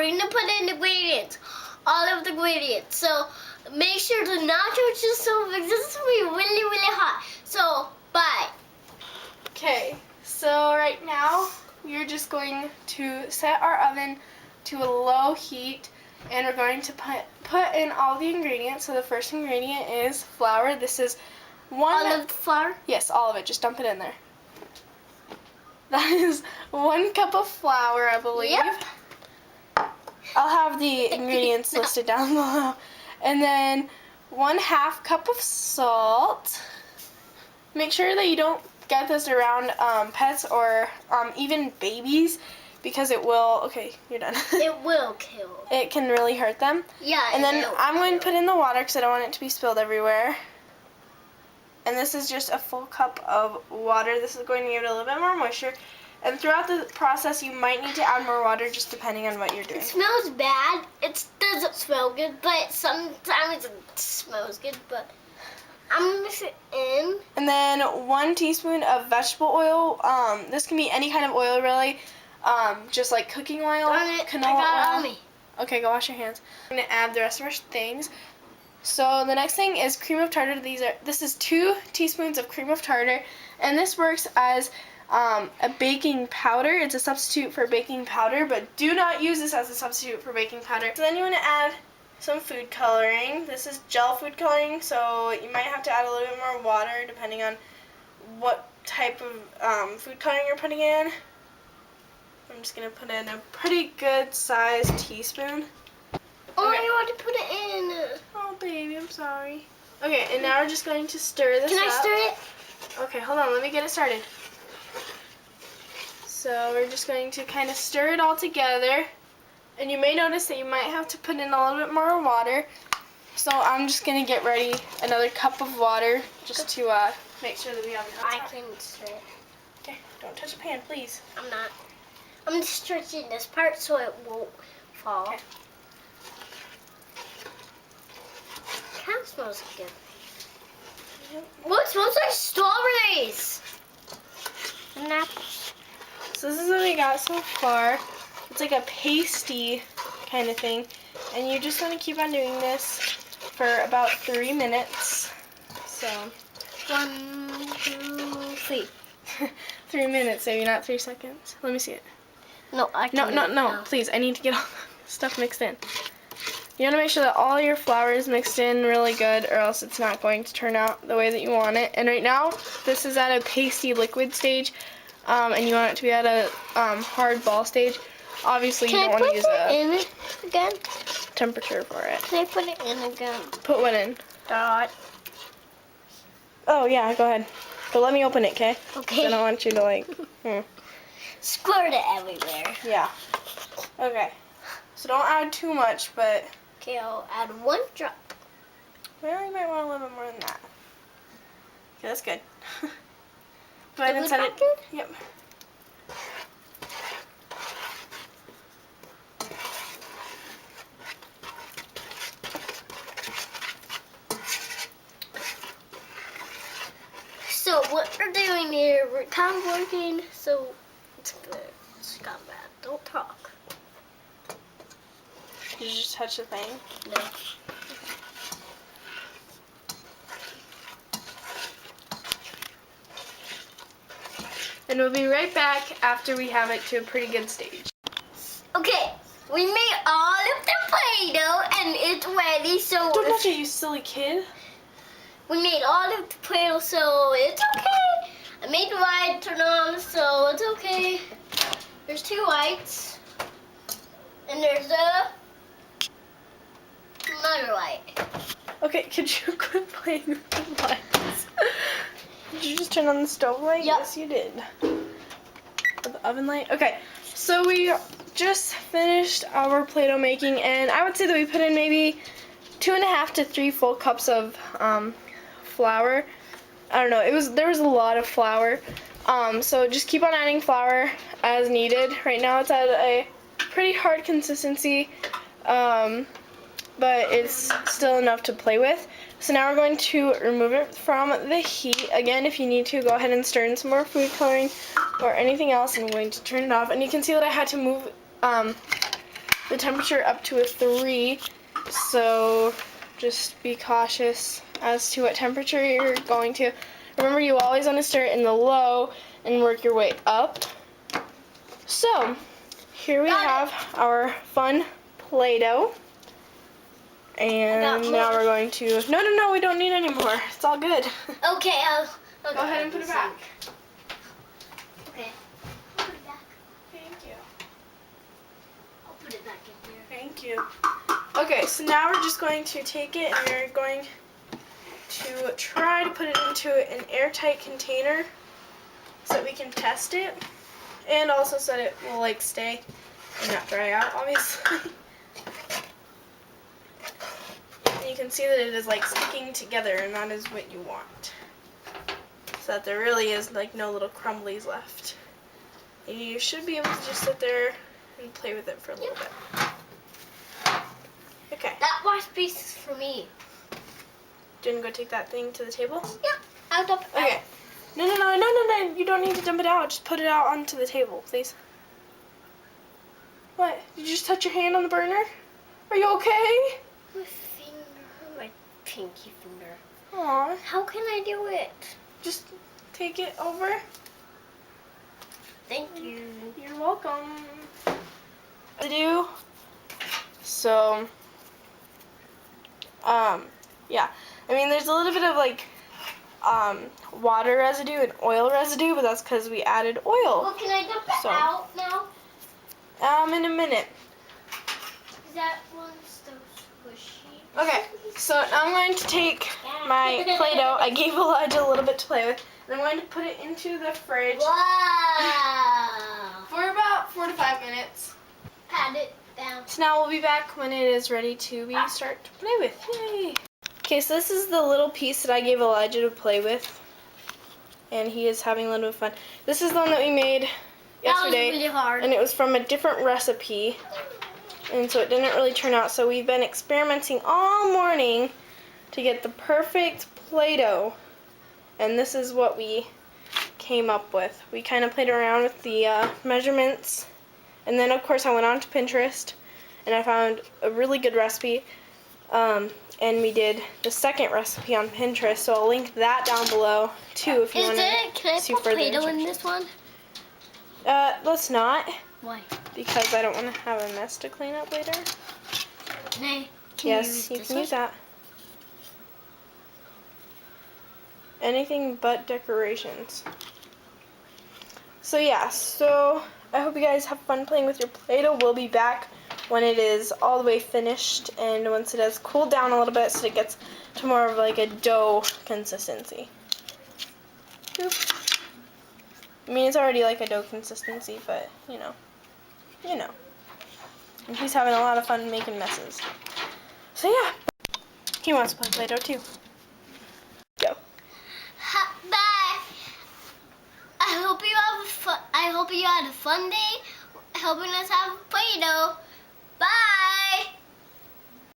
we're gonna put in ingredients, all of the ingredients. So make sure to not touch the stove because this is gonna be really, really hot. So bye. Okay, so right now we're just going to set our oven to a low heat, and we're going to put in all the ingredients. So the first ingredient is flour. This is All of the flour? Yes, all of it. Just dump it in there. That is 1 cup of flour, I believe. Yep. I'll have the ingredients listed down below. And then 1/2 cup of salt. Make sure that you don't get this around pets or even babies, because it will, okay, you're done. It will kill. It can really hurt them. Yeah. And then I'm going to put in the water because I don't want it to be spilled everywhere. And this is just a full cup of water. This is going to give it a little bit more moisture. And throughout the process, you might need to add more water just depending on what you're doing. It smells bad. It doesn't smell good, but sometimes it smells good. But I'm going to mix it in. And then 1 teaspoon of vegetable oil. This can be any kind of oil, really. Just like cooking oil, canola oil. Okay, go wash your hands. I'm going to add the rest of our things. So the next thing is cream of tartar. This is 2 teaspoons of cream of tartar, and this works as a baking powder. It's a substitute for baking powder, but do not use this as a substitute for baking powder. So then you want to add some food coloring. This is gel food coloring, so you might have to add a little bit more water depending on what type of food coloring you're putting in. I'm just going to put in a pretty good sized teaspoon. Oh, Okay. I want to put it in. Oh, baby, I'm sorry. Okay, and now we're just going to stir this up. Can I stir it? Okay, hold on. Let me get it started. So we're just going to kind of stir it all together. And you may notice that you might have to put in a little bit more water. So I'm just going to get ready another cup of water just to make sure that we have enough. I can stir it. Okay, don't touch the pan, please. I'm not. I'm just stretching this part so it won't fall. Okay. Kind of smells good. What? It smells like strawberries. And apples. So this is what we got so far. It's like a pasty kind of thing. And you just want to keep on doing this for about 3 minutes. So 1, 2, 3. 3 minutes, maybe not 3 seconds. Let me see it. No, I can't. No, please. I need to get all the stuff mixed in. You want to make sure that all your flour is mixed in really good, or else it's not going to turn out the way that you want it. And right now, this is at a pasty liquid stage, and you want it to be at a hard ball stage. Obviously, you don't want to use in again? temperature for it. Can I put it in again? Put what in? Dot. Oh, yeah, go ahead. But let me open it, okay? Okay. I don't want you to, like... Squirt it everywhere. Yeah. Okay. So don't add too much, but... Okay, I'll add 1 drop. Well, you might want a little bit more than that. Okay, that's good. Go ahead and set it. Good? Yep. So what we're doing here, we're kind of working, so it's good. It's not bad. Don't talk. Did you just touch the thing? No. And we'll be right back after we have it to a pretty good stage. Okay, we made all of the Play-Doh and it's ready, so Don't touch it, you silly kid. we made all of the Play-Doh, so it's okay. I made the light turn on, so it's okay. There's 2 lights, and there's another light. Okay, could you quit playing with the lights? Did you just turn on the stove light? Yep. Yes, you did. Or the oven light? Okay, so we just finished our Play-Doh making, and I would say that we put in maybe 2.5 to 3 full cups of flour. I don't know, there was a lot of flour. So just keep on adding flour as needed. Right now it's at a pretty hard consistency, but it's still enough to play with. So now we're going to remove it from the heat. Again, if you need to, go ahead and stir in some more food coloring or anything else. I'm going to turn it off. And you can see that I had to move the temperature up to a 3. So just be cautious as to what temperature you're going to. Remember, you always want to start in the low and work your way up. So here we have our fun Play-Doh. And now we're going to, no, we don't need any more. It's all good. Okay, I'll go ahead and put it back. Okay. I'll put it back. Thank you. I'll put it back in here. Thank you. Okay, so now we're just going to take it and we're going to try to put it into an airtight container so that we can test it, and also so that it will like stay and not dry out, obviously. And you can see that it is like sticking together, and that is what you want, so that there really is like no little crumblies left. And you should be able to just sit there and play with it for a little bit. Okay. That wash piece is for me. Didn't go take that thing to the table? Yeah, I'll dump it out. Okay. No, you don't need to dump it out. Just put it out onto the table, please. What? Did you just touch your hand on the burner? Are you okay? My finger, my pinky finger. Aw. How can I do it? Just take it over. Thank you. You're welcome. So, yeah. I mean, there's a little bit of like water residue and oil residue, but that's because we added oil. Well, can I dump it out now? In a minute. Is that one so squishy? Okay, so now I'm going to take my Play-Doh. I gave Elijah a little bit to play with, and I'm going to put it into the fridge. Wow! For about 4 to 5 minutes. Pat it down. So now we'll be back when it is ready to start to play with. Yay! Okay, so this is the little piece that I gave Elijah to play with, and he is having a little bit of fun. This is the one that we made yesterday, That was really hard. and it was from a different recipe, and so it didn't really turn out. So we've been experimenting all morning to get the perfect Play-Doh, and this is what we came up with. We kind of played around with the measurements, and then of course I went on to Pinterest, and I found a really good recipe. And we did the second recipe on Pinterest, so I'll link that down below too if you want to Can I see put further Play-Doh in instructions. this one? Let's not, Why? because I don't want to have a mess to clean up later. Nay, Yes, you can use that. Anything but decorations. So yeah, so I hope you guys have fun playing with your Play-Doh. We'll be back when it is all the way finished, and once it has cooled down a little bit so it gets to more of like a dough consistency. Oop. I mean, it's already like a dough consistency, but you know. And he's having a lot of fun making messes. So yeah, he wants to play Play-Doh too. Go. Bye. I hope you had a fun day helping us have Play-Doh.